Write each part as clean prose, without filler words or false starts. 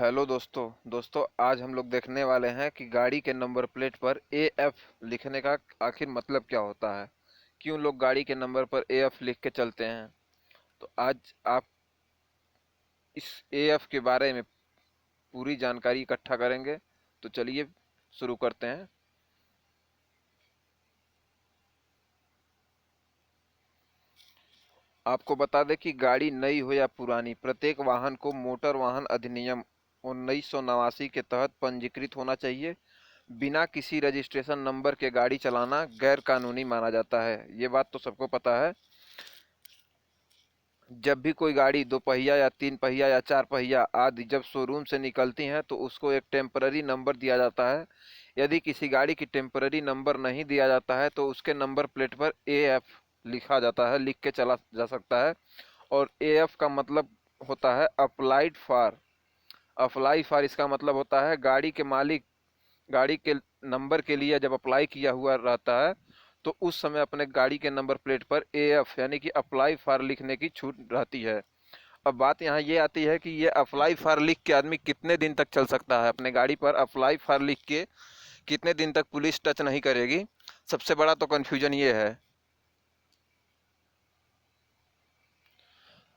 Hello दोस्तों आज हम लोग देखने वाले हैं कि गाड़ी के नंबर प्लेट पर एएफ लिखने का आखिर मतलब क्या होता है। क्यों लोग गाड़ी के नंबर पर एएफ लिख के चलते हैं। तो आज आप इस एएफ के बारे में पूरी जानकारी इकट्ठा करेंगे। तो चलिए शुरू करते हैं। आपको बता दें कि गाड़ी नई हो या पुरानी, प्रत्येक वाहन को मोटर वाहन अधिनियम 1989 के तहत पंजीकृत होना चाहिए। बिना किसी रजिस्ट्रेशन नंबर के गाड़ी चलाना गैर कानूनी माना जाता है। ये बात तो सबको पता है। जब भी कोई गाड़ी दो पहिया या तीन पहिया या चार पहिया आदि जब शोरूम से निकलती हैं तो उसको एक टेम्पररी नंबर दिया जाता है। यदि किसी गाड़ी की टेम्पररी नंबर नहीं दिया जाता है तो उसके नंबर प्लेट पर एएफ लिखा जाता है, लिख के चला जा सकता है। और एएफ का मतलब होता है अप्लाइड फॉर। अप्लाई फॉर इसका मतलब होता है गाड़ी के मालिक गाड़ी के नंबर के लिए जब अप्लाई किया हुआ रहता है तो उस समय अपने गाड़ी के नंबर प्लेट पर एएफ यानी कि अप्लाई फॉर लिखने की छूट रहती है। अब बात यहाँ ये आती है कि ये अप्लाई फॉर लिख के आदमी कितने दिन तक चल सकता है। अपने गाड़ी पर अप्लाई फॉर लिख के कितने दिन तक पुलिस टच नहीं करेगी। सबसे बड़ा तो कन्फ्यूजन ये है।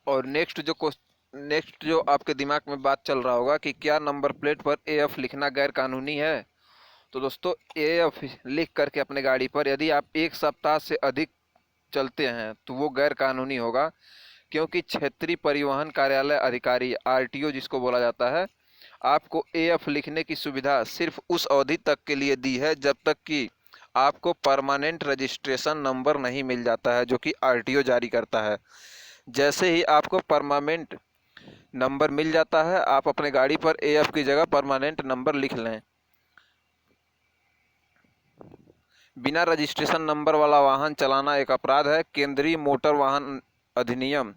और नेक्स्ट जो आपके दिमाग में बात चल रहा होगा कि क्या नंबर प्लेट पर एएफ लिखना गैर कानूनी है। तो दोस्तों, एएफ लिख करके अपने गाड़ी पर यदि आप एक सप्ताह से अधिक चलते हैं तो वो गैर कानूनी होगा। क्योंकि क्षेत्रीय परिवहन कार्यालय अधिकारी आरटीओ जिसको बोला जाता है, आपको एएफ लिखने की सुविधा सिर्फ उस अवधि तक के लिए दी है जब तक कि आपको परमानेंट रजिस्ट्रेशन नंबर नहीं मिल जाता है, जो कि आरटीओ जारी करता है। जैसे ही आपको परमानेंट नंबर मिल जाता है आप अपने गाड़ी पर एएफ की जगह परमानेंट नंबर लिख लें। बिना रजिस्ट्रेशन नंबर वाला वाहन चलाना एक अपराध है। अधिनियम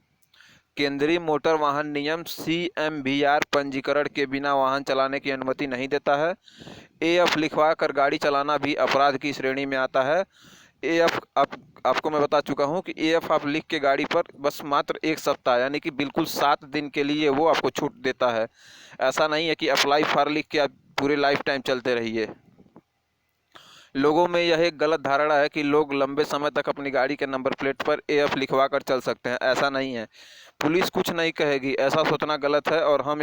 केंद्रीय मोटर वाहन नियम सीएमवीआर पंजीकरण के बिना वाहन चलाने की अनुमति नहीं देता है। एएफ लिखवा कर गाड़ी चलाना भी अपराध की श्रेणी में आता है। एएफ आपको मैं बता चुका हूं कि एएफ आप लिख के गाड़ी पर बस मात्र एक सप्ताह यानी कि बिल्कुल 7 दिन के लिए वो आपको छूट देता है। ऐसा नहीं है कि अप्लाई फॉर लिख के आप पूरे लाइफ टाइम चलते रहिए। लोगों में यह एक गलत धारणा है कि लोग लंबे समय तक अपनी गाड़ी के नंबर प्लेट पर एएफ लिखवा कर चल सकते हैं। ऐसा नहीं है। पुलिस कुछ नहीं कहेगी, ऐसा सोचना गलत है। और हम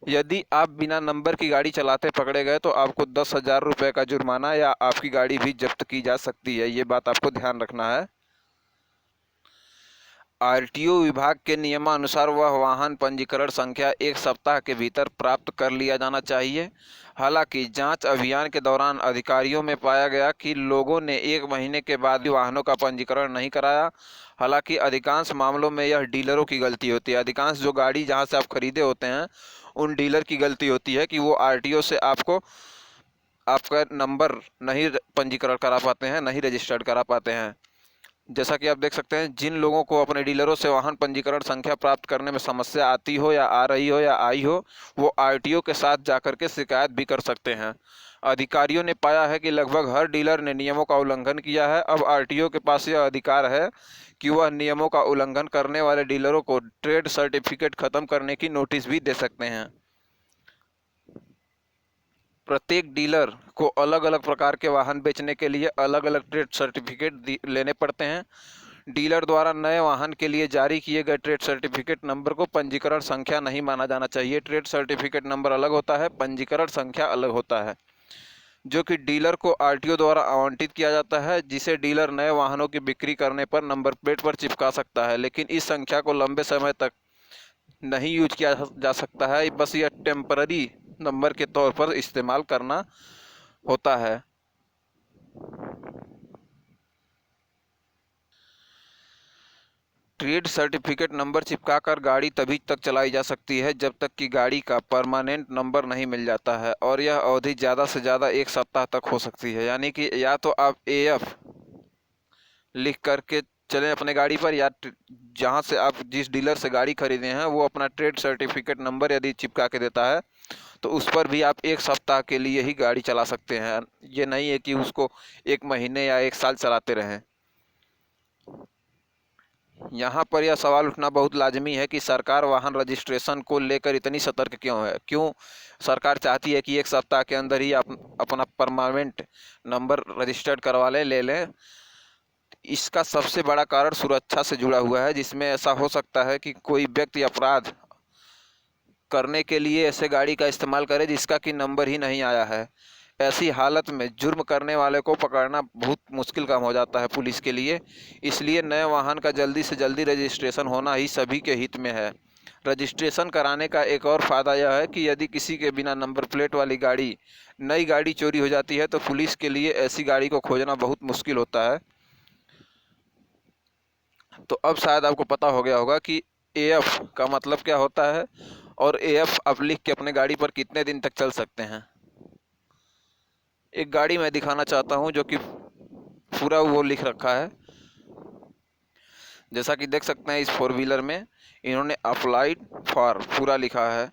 यदि आप बिना नंबर की गाड़ी चलाते पकड़े गए तो आपको 10,000 रुपये का जुर्माना या आपकी गाड़ी भी जब्त की जा सकती है। ये बात आपको ध्यान रखना है। आरटीओ विभाग के नियमानुसार वह वाहन पंजीकरण संख्या एक सप्ताह के भीतर प्राप्त कर लिया जाना चाहिए। हालांकि जांच अभियान के दौरान अधिकारियों में पाया गया कि लोगों ने 1 महीने के बाद भी वाहनों का पंजीकरण नहीं कराया। हालांकि अधिकांश मामलों में यह डीलरों की गलती होती है। अधिकांश जो गाड़ी जहां से आप खरीदे होते हैं उन डीलर की गलती होती है कि वो आरटीओ से आपका नंबर नहीं पंजीकरण करा पाते हैं, नहीं रजिस्टर्ड करा पाते हैं। जैसा कि आप देख सकते हैं, जिन लोगों को अपने डीलरों से वाहन पंजीकरण संख्या प्राप्त करने में समस्या आती हो या आ रही हो या आई हो, वो आरटीओ के साथ जाकर के शिकायत भी कर सकते हैं। अधिकारियों ने पाया है कि लगभग हर डीलर ने नियमों का उल्लंघन किया है। अब आरटीओ के पास यह अधिकार है कि वह नियमों का उल्लंघन करने वाले डीलरों को ट्रेड सर्टिफिकेट खत्म करने की नोटिस भी दे सकते हैं। प्रत्येक डीलर को अलग अलग प्रकार के वाहन बेचने के लिए अलग अलग ट्रेड सर्टिफिकेट लेने पड़ते हैं। डीलर द्वारा नए वाहन के लिए जारी किए गए ट्रेड सर्टिफिकेट नंबर को पंजीकरण संख्या नहीं माना जाना चाहिए। ट्रेड सर्टिफिकेट नंबर अलग होता है, पंजीकरण संख्या अलग होता है, जो कि डीलर को आरटीओ द्वारा आवंटित किया जाता है, जिसे डीलर नए वाहनों की बिक्री करने पर नंबर प्लेट पर चिपका सकता है। लेकिन इस संख्या को लंबे समय तक नहीं यूज किया जा सकता है, बस यह टेम्पररी नंबर के तौर पर इस्तेमाल करना होता है। ट्रेड सर्टिफिकेट नंबर चिपकाकर गाड़ी तभी तक चलाई जा सकती है जब तक कि गाड़ी का परमानेंट नंबर नहीं मिल जाता है, और यह अवधि ज़्यादा से ज़्यादा एक सप्ताह तक हो सकती है। यानी कि या तो आप एएफ लिख करके चलें अपने गाड़ी पर, या जहां से आप जिस डीलर से गाड़ी खरीदे हैं वो अपना ट्रेड सर्टिफिकेट नंबर यदि चिपका के देता है तो उस पर भी आप एक सप्ताह के लिए ही गाड़ी चला सकते हैं। ये नहीं है कि उसको 1 महीने या 1 साल चलाते रहें। यहाँ पर यह सवाल उठना बहुत लाजमी है कि सरकार वाहन रजिस्ट्रेशन को लेकर इतनी सतर्क क्यों है। क्यों सरकार चाहती है कि एक सप्ताह के अंदर ही अपना परमानेंट नंबर रजिस्टर्ड करवा ले लें। इसका सबसे बड़ा कारण सुरक्षा से जुड़ा हुआ है, जिसमें ऐसा हो सकता है कि कोई व्यक्ति अपराध करने के लिए ऐसे गाड़ी का इस्तेमाल करे जिसका कि नंबर ही नहीं आया है। ऐसी हालत में जुर्म करने वाले को पकड़ना बहुत मुश्किल काम हो जाता है पुलिस के लिए। इसलिए नए वाहन का जल्दी से जल्दी रजिस्ट्रेशन होना ही सभी के हित में है। रजिस्ट्रेशन कराने का एक और फ़ायदा यह है कि यदि किसी के बिना नंबर प्लेट वाली नई गाड़ी चोरी हो जाती है तो पुलिस के लिए ऐसी गाड़ी को खोजना बहुत मुश्किल होता है। तो अब शायद आपको पता हो गया होगा कि एएफ का मतलब क्या होता है और एएफ आप लिख के अपने गाड़ी पर कितने दिन तक चल सकते हैं। एक गाड़ी मैं दिखाना चाहता हूं जो कि पूरा वो लिख रखा है। जैसा कि देख सकते हैं इस फोर व्हीलर में इन्होंने अप्लाइड फॉर पूरा लिखा है।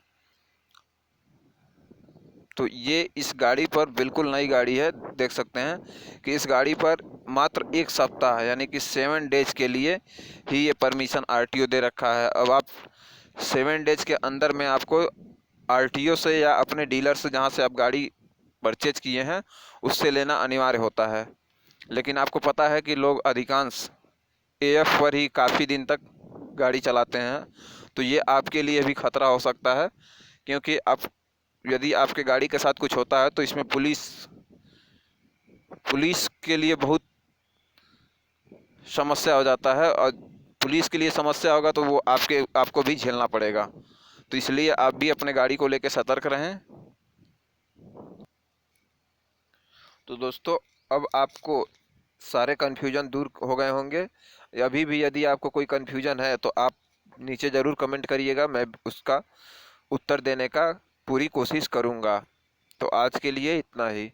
तो ये इस गाड़ी पर बिल्कुल नई गाड़ी है। देख सकते हैं कि इस गाड़ी पर मात्र एक सप्ताह यानी कि 7 डेज के लिए ही ये परमिशन आरटीओ दे रखा है। अब आप 7 डेज के अंदर में आपको आरटीओ से या अपने डीलर से जहाँ से आप गाड़ी परचेज किए हैं उससे लेना अनिवार्य होता है। लेकिन आपको पता है कि लोग अधिकांश एएफ पर ही काफ़ी दिन तक गाड़ी चलाते हैं। तो ये आपके लिए भी खतरा हो सकता है, क्योंकि आप यदि आपके गाड़ी के साथ कुछ होता है तो इसमें पुलिस के लिए बहुत समस्या हो जाता है, और पुलिस के लिए समस्या होगा तो वो आपको भी झेलना पड़ेगा। तो इसलिए आप भी अपने गाड़ी को लेकर सतर्क रहें। तो दोस्तों, अब आपको सारे कन्फ्यूजन दूर हो गए होंगे। अभी भी यदि आपको कोई कन्फ्यूजन है तो आप नीचे ज़रूर कमेंट करिएगा, मैं उसका उत्तर देने का पूरी कोशिश करूँगा। तो आज के लिए इतना ही।